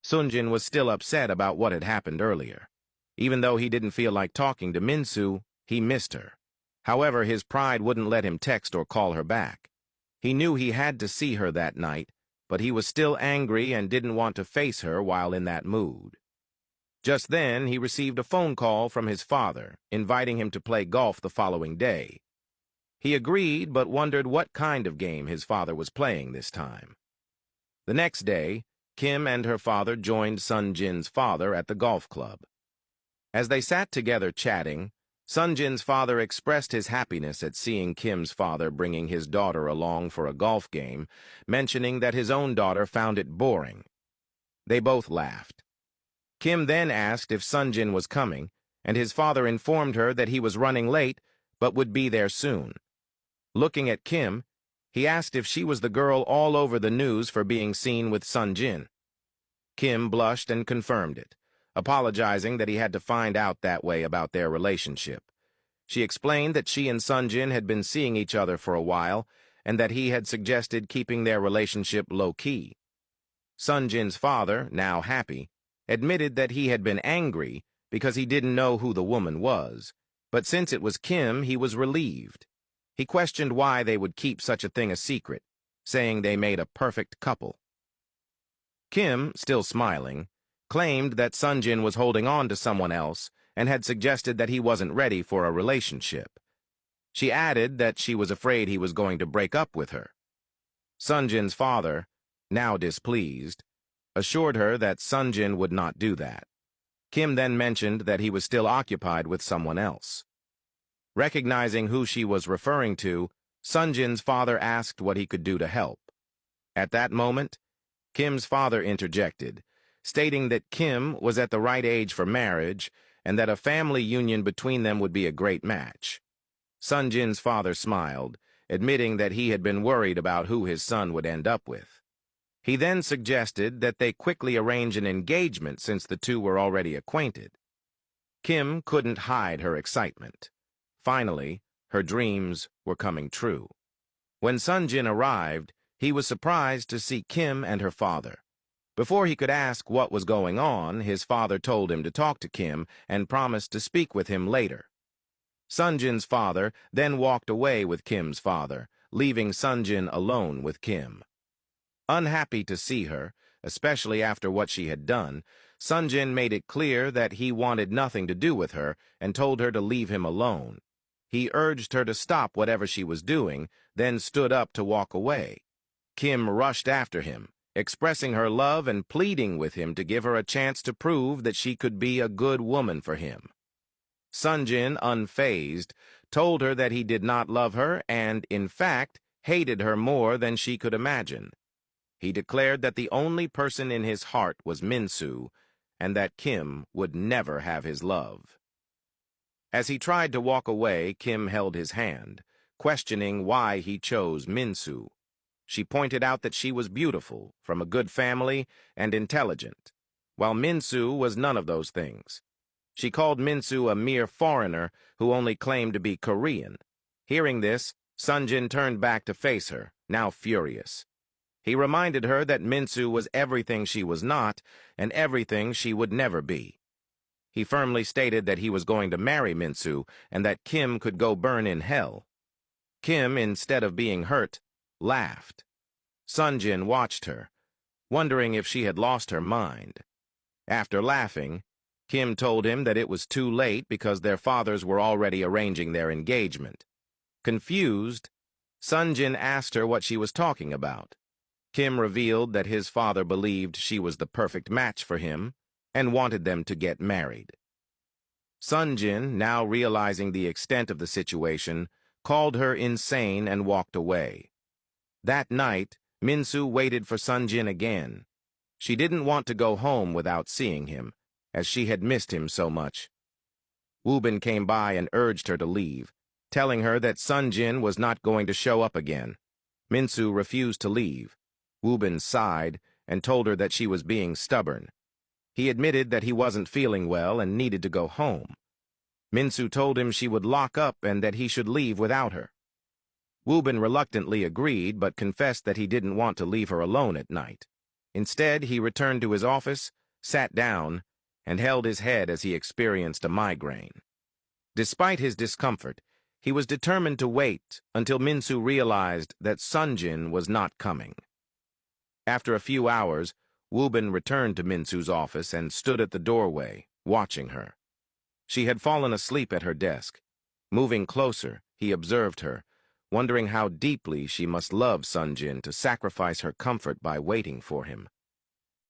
Sonjin was still upset about what had happened earlier. Even though he didn't feel like talking to Minsu, he missed her. However, his pride wouldn't let him text or call her back. He knew he had to see her that night, but he was still angry and didn't want to face her while in that mood. Just then, he received a phone call from his father, inviting him to play golf the following day. He agreed, but wondered what kind of game his father was playing this time. The next day, Kim and her father joined Sonjin's father at the golf club. As they sat together chatting, Sonjin's father expressed his happiness at seeing Kim's father bringing his daughter along for a golf game, mentioning that his own daughter found it boring. They both laughed. Kim then asked if Sonjin was coming, and his father informed her that he was running late but would be there soon. Looking at Kim, he asked if she was the girl all over the news for being seen with Sonjin. Kim blushed and confirmed it, apologizing that he had to find out that way about their relationship. She explained that she and Sonjin had been seeing each other for a while and that he had suggested keeping their relationship low-key. Sonjin's father, now happy, admitted that he had been angry because he didn't know who the woman was, but since it was Kim, he was relieved. He questioned why they would keep such a thing a secret, saying they made a perfect couple. Kim, still smiling, claimed that Sonjin was holding on to someone else and had suggested that he wasn't ready for a relationship. She added that she was afraid he was going to break up with her. Sonjin's father, now displeased, assured her that Sonjin would not do that. Kim then mentioned that he was still occupied with someone else. Recognizing who she was referring to, Sonjin's father asked what he could do to help. At that moment, Kim's father interjected, stating that Kim was at the right age for marriage and that a family union between them would be a great match. Sonjin's father smiled, admitting that he had been worried about who his son would end up with. He then suggested that they quickly arrange an engagement since the two were already acquainted. Kim couldn't hide her excitement. Finally, her dreams were coming true. When Sonjin arrived, he was surprised to see Kim and her father. Before he could ask what was going on, his father told him to talk to Kim and promised to speak with him later. Sonjin's father then walked away with Kim's father, leaving Sonjin alone with Kim. Unhappy to see her, especially after what she had done, Sonjin made it clear that he wanted nothing to do with her and told her to leave him alone. He urged her to stop whatever she was doing, then stood up to walk away. Kim rushed after him, expressing her love and pleading with him to give her a chance to prove that she could be a good woman for him. Sonjin, unfazed, told her that he did not love her and, in fact, hated her more than she could imagine. He declared that the only person in his heart was Minsu, and that Kim would never have his love. As he tried to walk away, Kim held his hand, questioning why he chose Minsu. She pointed out that she was beautiful, from a good family, and intelligent, while Minsu was none of those things. She called Minsu a mere foreigner who only claimed to be Korean. Hearing this, Sonjin turned back to face her, now furious. He reminded her that Minsu was everything she was not and everything she would never be. He firmly stated that he was going to marry Minsu and that Kim could go burn in hell. Kim, instead of being hurt, laughed. Sonjin watched her, wondering if she had lost her mind. After laughing, Kim told him that it was too late because their fathers were already arranging their engagement. Confused, Sonjin asked her what she was talking about. Kim revealed that his father believed she was the perfect match for him and wanted them to get married. Sonjin, now realizing the extent of the situation, called her insane and walked away. That night, Minsu waited for Sonjin again. She didn't want to go home without seeing him, as she had missed him so much. Woobin came by and urged her to leave, telling her that Sonjin was not going to show up again. Minsu refused to leave. Woobin sighed and told her that she was being stubborn. He admitted that he wasn't feeling well and needed to go home. Minsu told him she would lock up and that he should leave without her. Woobin reluctantly agreed but confessed that he didn't want to leave her alone at night. Instead, he returned to his office, sat down, and held his head as he experienced a migraine. Despite his discomfort, he was determined to wait until Minsu realized that Sonjin was not coming. After a few hours, Woo-bin returned to Minsu's office and stood at the doorway, watching her. She had fallen asleep at her desk. Moving closer, he observed her, wondering how deeply she must love Sonjin to sacrifice her comfort by waiting for him.